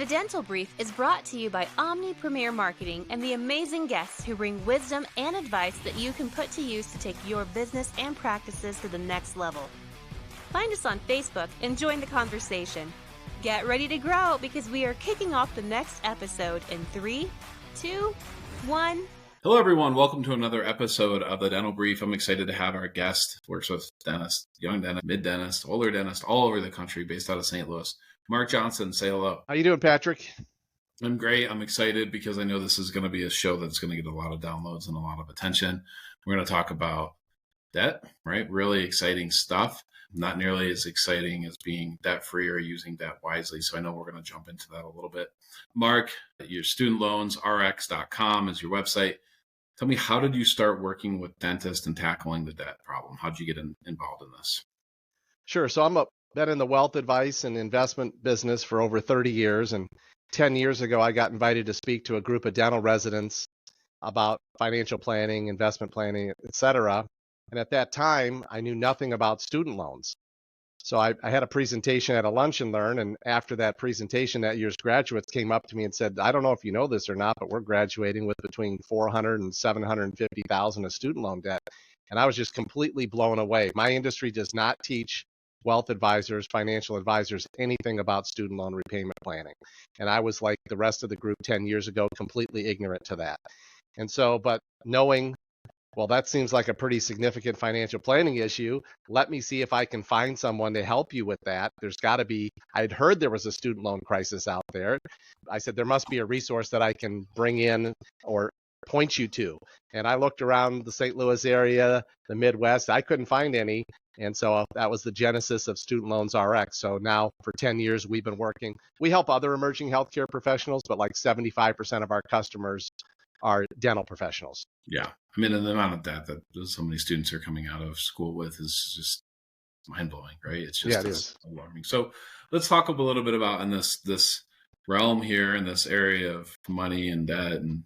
The Dental Brief is brought to you by Omni Premier Marketing and the amazing guests who bring wisdom and advice that you can put to use to take your business and practices to the next level. Find us on Facebook and join the conversation. Get ready to grow because we are kicking off the next episode in 3, 2, 1. Hello, everyone. Welcome to another episode of the Dental Brief. I'm excited to have our guest, works with dentists, young dentist, mid dentist, older dentist, all over the country, based out of St. Louis. Mark Johnson, say hello. How you doing, Patrick? I'm great. I'm excited because I know this is going to be a show that's going to get a lot of downloads and a lot of attention. We're going to talk about debt, right? Really exciting stuff. Not nearly as exciting as being debt-free or using debt wisely. So I know we're going to jump into that a little bit. Mark, your studentloansrx.com is your website. Tell me, how did you start working with dentists and tackling the debt problem? How did you get involved in this? Sure. So I've been in the wealth advice and investment business for over 30 years. And 10 years ago, I got invited to speak to a group of dental residents about financial planning, investment planning, et cetera. And at that time, I knew nothing about student loans. So I had a presentation at a lunch and learn. And after that presentation, that year's graduates came up to me and said, I don't know if you know this or not, but we're graduating with between $400,000 and $750,000 of student loan debt. And I was just completely blown away. My industry does not teach wealth advisors, financial advisors, anything about student loan repayment planning. And I was like the rest of the group 10 years ago, completely ignorant to that. And so, but knowing, well, that seems like a pretty significant financial planning issue. Let me see if I can find someone to help you with that. There's got to be, I'd heard there was a student loan crisis out there. I said, there must be a resource that I can bring in or point you to. And I looked around the St. Louis area, the Midwest. I couldn't find any. And so that was the genesis of Student Loans RX. So now for 10 years, we've been working. We help other emerging healthcare professionals, but like 75% of our customers are dental professionals. Yeah. I mean, and the amount of debt that so many students are coming out of school with is just mind-blowing, right? It's just is alarming. So let's talk a little bit about in this realm here, in this area of money and debt and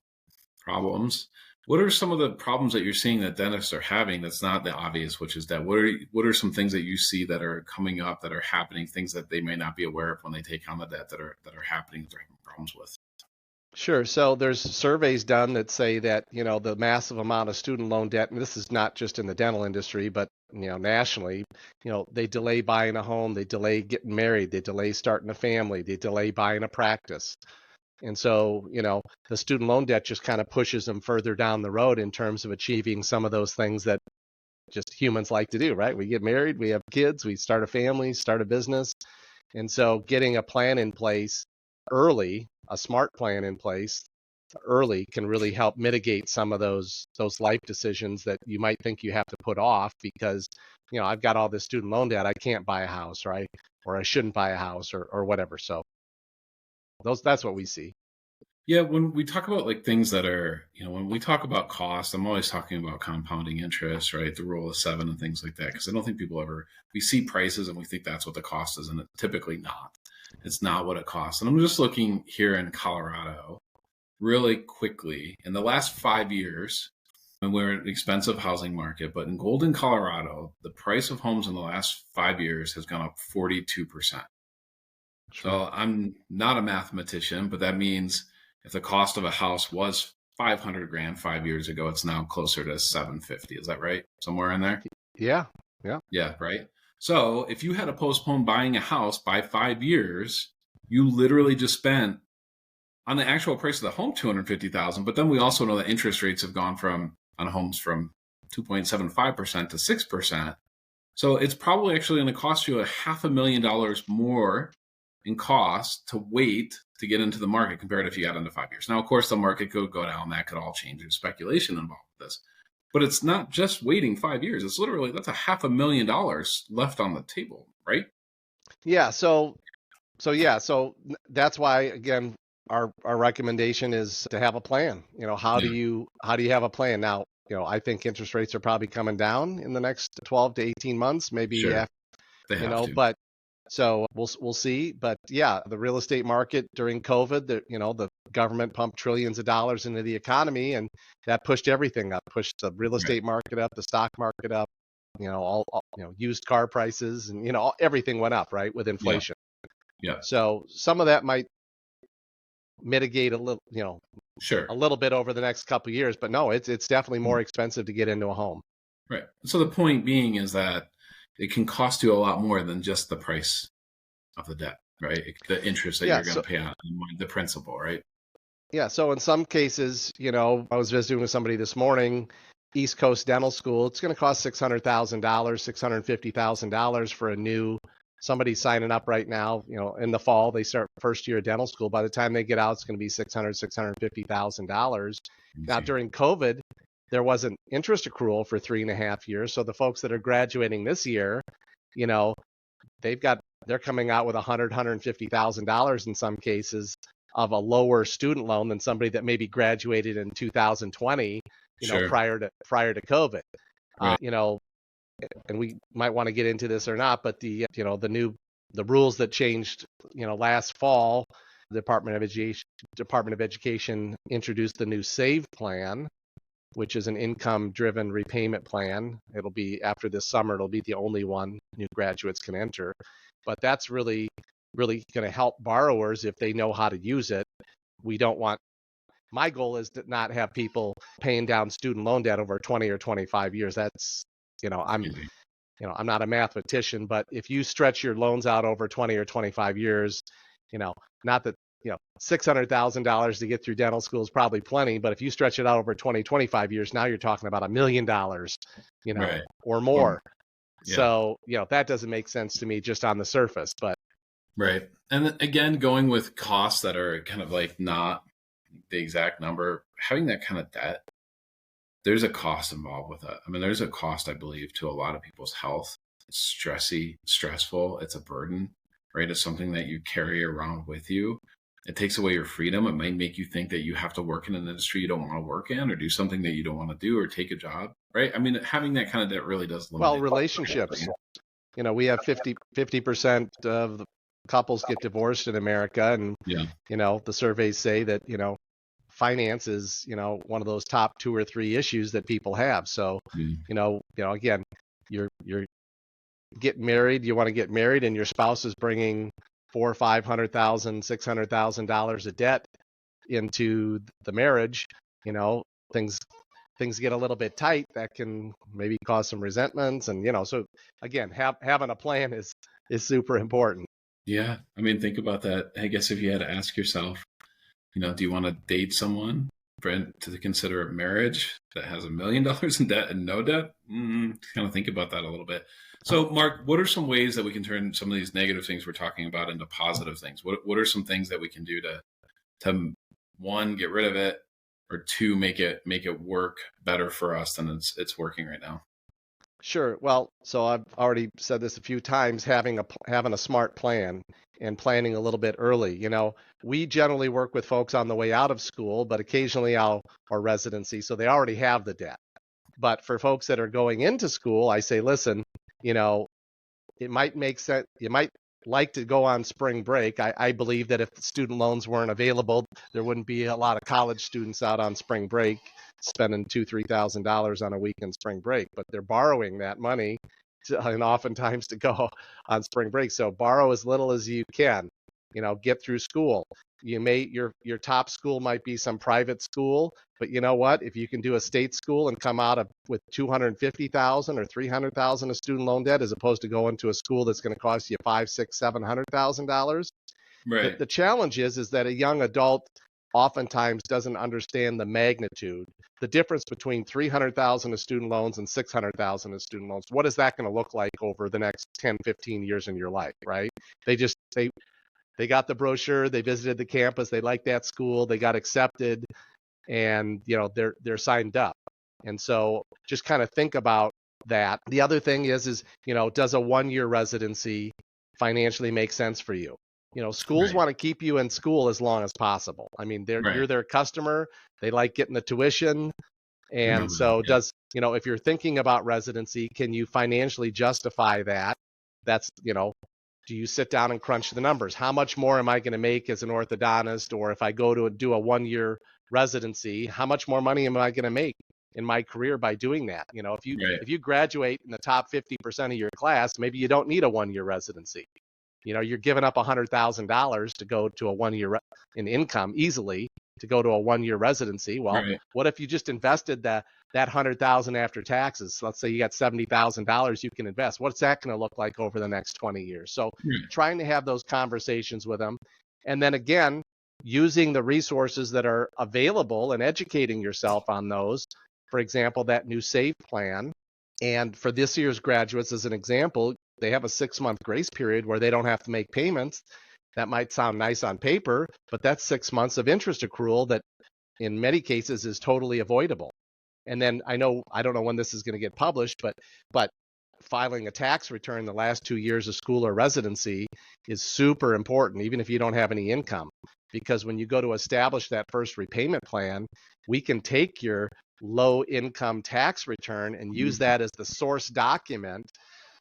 problems. What are some of the problems that you're seeing that dentists are having that's not the obvious, which is debt? What are some things that you see that are coming up, that are happening, things that they may not be aware of when they take on the debt that are happening, that they're having problems with? Sure. So there's surveys done that say that, the massive amount of student loan debt, and this is not just in the dental industry, but, nationally, they delay buying a home, they delay getting married, they delay starting a family, they delay buying a practice. And so, the student loan debt just kind of pushes them further down the road in terms of achieving some of those things that just humans like to do, right? We get married, we have kids, we start a family, start a business. And so getting a plan in place early, a smart plan in place early, can really help mitigate some of those life decisions that you might think you have to put off because, I've got all this student loan debt, I can't buy a house, right? Or I shouldn't buy a house or whatever. So that's what we see. Yeah, when we talk about like things that are, when we talk about cost, I'm always talking about compounding interest, right? The rule of 7 and things like that, because I don't think we see prices and we think that's what the cost is, and it's typically not. It's not what it costs. And I'm just looking here in Colorado really quickly. In the last 5 years, and we're in an expensive housing market, but in Golden, Colorado, the price of homes in the last 5 years has gone up 42%. So I'm not a mathematician, but that means if the cost of a house was $500,000 5 years ago, it's now closer to $750,000. Is that right? Somewhere in there? Yeah. Yeah, right. So if you had to postpone buying a house by 5 years, you literally just spent on the actual price of the home $250,000. But then we also know that interest rates have gone on homes from 2.75% to 6%. So it's probably actually going to cost you $500,000 more in cost to wait to get into the market compared to if you got into 5 years. Now, of course, the market could go down. That could all change. There's speculation involved with this. But it's not just waiting 5 years. It's literally, that's $500,000 left on the table, right? Yeah. So that's why, again, our recommendation is to have a plan. How do you have a plan? Now, I think interest rates are probably coming down in the next 12 to 18 months, maybe. Sure. Yeah, They have to. but so we'll see. But yeah, the real estate market during COVID, the government pumped trillions of dollars into the economy, and that pushed everything up, pushed the real estate market up, the stock market up, all used car prices, and everything went up, right, with inflation. Yeah. So some of that might mitigate a little, Sure. a little bit over the next couple of years. But no, it's definitely more expensive to get into a home. Right. So the point being is that it can cost you a lot more than just the price of the debt, right? The interest that Yeah. you're going to pay on the principal, right? Yeah. So in some cases, I was visiting with somebody this morning, East Coast Dental School. It's going to cost $600,000, $650,000 for a new somebody signing up right now. In the fall, they start first year of dental school. By the time they get out, it's going to be $650,000. Now, during COVID, there wasn't interest accrual for 3.5 years. So the folks that are graduating this year, they're coming out with $150,000 in some cases of a lower student loan than somebody that maybe graduated in 2020, Sure. prior to COVID. Right. And we might want to get into this or not, but the rules that changed, last fall, the Department of Education introduced the new SAVE plan, which is an income-driven repayment plan. It'll be after this summer. It'll be the only one new graduates can enter, but that's really going to help borrowers if they know how to use it. My goal is to not have people paying down student loan debt over 20 or 25 years. That's, I'm not a mathematician, but if you stretch your loans out over 20 or 25 years, not that, $600,000 to get through dental school is probably plenty, but if you stretch it out over 20, 25 years, now you're talking about $1 million, Right. or more. Yeah. So, that doesn't make sense to me just on the surface, but. Right. And then, again, going with costs that are kind of like not the exact number, having that kind of debt, there's a cost involved with it. I mean, there's a cost, I believe, to a lot of people's health. It's stressful. It's a burden, right? It's something that you carry around with you. It takes away your freedom. It might make you think that you have to work in an industry you don't want to work in, or do something that you don't want to do, or take a job, right? I mean, having that kind of debt really does limit. Well, relationships. We have 50% of the couples get divorced in America, and the surveys say that finance is one of those top 2 or 3 issues that people have. So again, you're getting married, you want to get married, and your spouse is bringing $400,000 or $500,000, $600,000 of debt into the marriage. Things get a little bit tight. That can maybe cause some resentments, and so again, having a plan is super important. Yeah, I mean, think about that. I guess if you had to ask yourself, do you want to date someone to consider a marriage that has $1 million in debt and no debt? Kind of think about that a little bit. So, Mark, what are some ways that we can turn some of these negative things we're talking about into positive things? What are some things that we can do to one, get rid of it, or two, make it work better for us than it's working right now? Sure. Well, so I've already said this a few times, having a smart plan and planning a little bit early. We generally work with folks on the way out of school, but occasionally or residency, so they already have the debt. But for folks that are going into school, I say, listen, it might make sense. You might like to go on spring break. I believe that if the student loans weren't available, there wouldn't be a lot of college students out on spring break spending $2,000-$3,000 on a weekend spring break, but they're borrowing that money and oftentimes to go on spring break. So borrow as little as you can, get through school. Your top school might be some private school, but you know what? If you can do a state school and come out with $250,000 or $300,000 of student loan debt, as opposed to going to a school that's going to cost you $500,000, $600,000, $700,000. Right. The challenge is that a young adult oftentimes doesn't understand the magnitude, the difference between $300,000 of student loans and $600,000 of student loans. What is that going to look like over the next 10, 15 years in your life, right? They got the brochure, they visited the campus, they liked that school, they got accepted, and they're signed up. And so just kind of think about that. The other thing is does a 1-year residency financially make sense for you? Schools want to keep you in school as long as possible. I mean, you're their customer. They like getting the tuition. And so if you're thinking about residency, can you financially justify that? That's, do you sit down and crunch the numbers? How much more am I going to make as an orthodontist? Or if I go to do a 1-year residency, how much more money am I going to make in my career by doing that? If you graduate in the top 50% of your class, maybe you don't need a 1-year residency. You're giving up $100,000 to go to a 1 year in income easily to go to a 1 year residency. Well, Right. what if you just invested that 100,000 after taxes? Let's say you got $70,000 you can invest. What's that going to look like over the next 20 years? So trying to have those conversations with them. And then again, using the resources that are available and educating yourself on those. For example, that new SAVE plan. And for this year's graduates, as an example, they have a 6-month grace period where they don't have to make payments. That might sound nice on paper, but that's 6 months of interest accrual that in many cases is totally avoidable. And then I don't know when this is going to get published, but filing a tax return the last 2 years of school or residency is super important, even if you don't have any income. Because when you go to establish that first repayment plan, we can take your low income tax return and use that as the source document.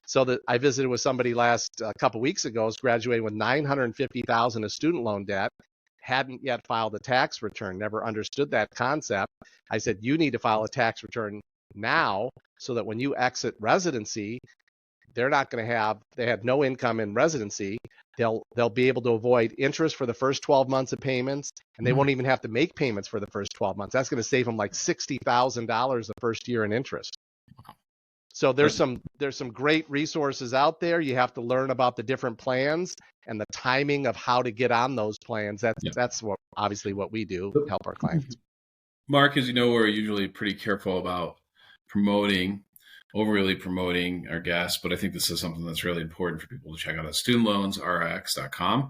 So that I visited with somebody a couple weeks ago, is graduating with $950,000 of student loan debt, hadn't yet filed a tax return, never understood that concept. I said, you need to file a tax return now so that when you exit residency, they had no income in residency. They'll be able to avoid interest for the first 12 months of payments, and they won't even have to make payments for the first 12 months. That's going to save them like $60,000 the first year in interest. So there's some great resources out there. You have to learn about the different plans and the timing of how to get on those plans. That's obviously what we do, help our clients. Mark, as you know, we're usually pretty careful about overly promoting our guests, but I think this is something that's really important for people to check out at studentloansrx.com.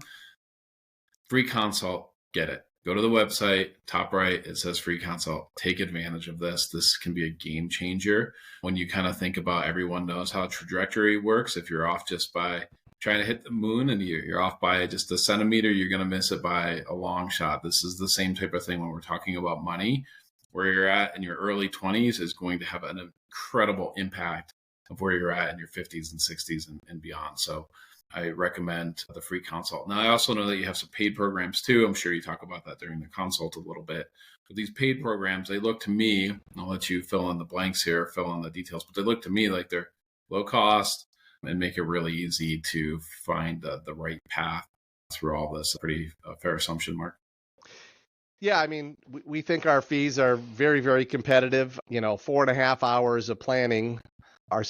Free consult, get it. Go to the website, top right, it says free consult. Take advantage of this. This can be a game changer. When you kind of think about everyone knows how trajectory works. If you're off just by trying to hit the moon and you're off by just a centimeter, you're going to miss it by a long shot. This is the same type of thing when we're talking about money. Where you're at in your early 20s is going to have an incredible impact of where you're at in your 50s and 60s and beyond. So I recommend the free consult. Now, I also know that you have some paid programs too. I'm sure you talk about that during the consult a little bit. But these paid programs, they look to me, and I'll let you fill in the blanks here, fill in the details, but they look to me like they're low cost and make it really easy to find the right path through all this. Pretty fair assumption, Mark. Yeah, I mean, we think our fees are very, very competitive. 4.5 hours of planning. Our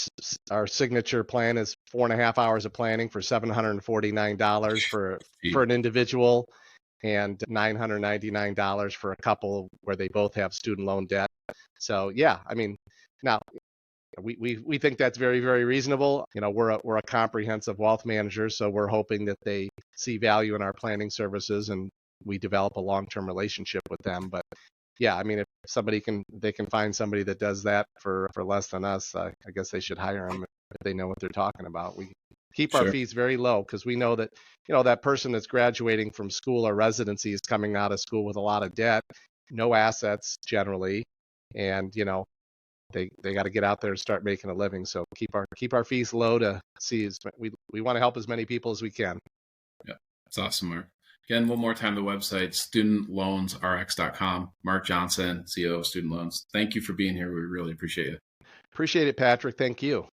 signature plan is 4.5 hours of planning for $749 for an individual and $999 for a couple where they both have student loan debt. So yeah, I mean, now we think that's very, very reasonable. We're a comprehensive wealth manager, so we're hoping that they see value in our planning services and we develop a long-term relationship with them. But yeah, I mean, if they can find somebody that does that for less than us, I guess they should hire them if they know what they're talking about. We keep our fees very low because we know that, that person that's graduating from school or residency is coming out of school with a lot of debt, no assets generally, and, they got to get out there and start making a living. So keep our fees low to see we want to help as many people as we can. Yeah, that's awesome, Mark. Again, one more time, the website, studentloansrx.com. Mark Johnson, CEO of Student Loans. Thank you for being here. We really appreciate it. Appreciate it, Patrick. Thank you.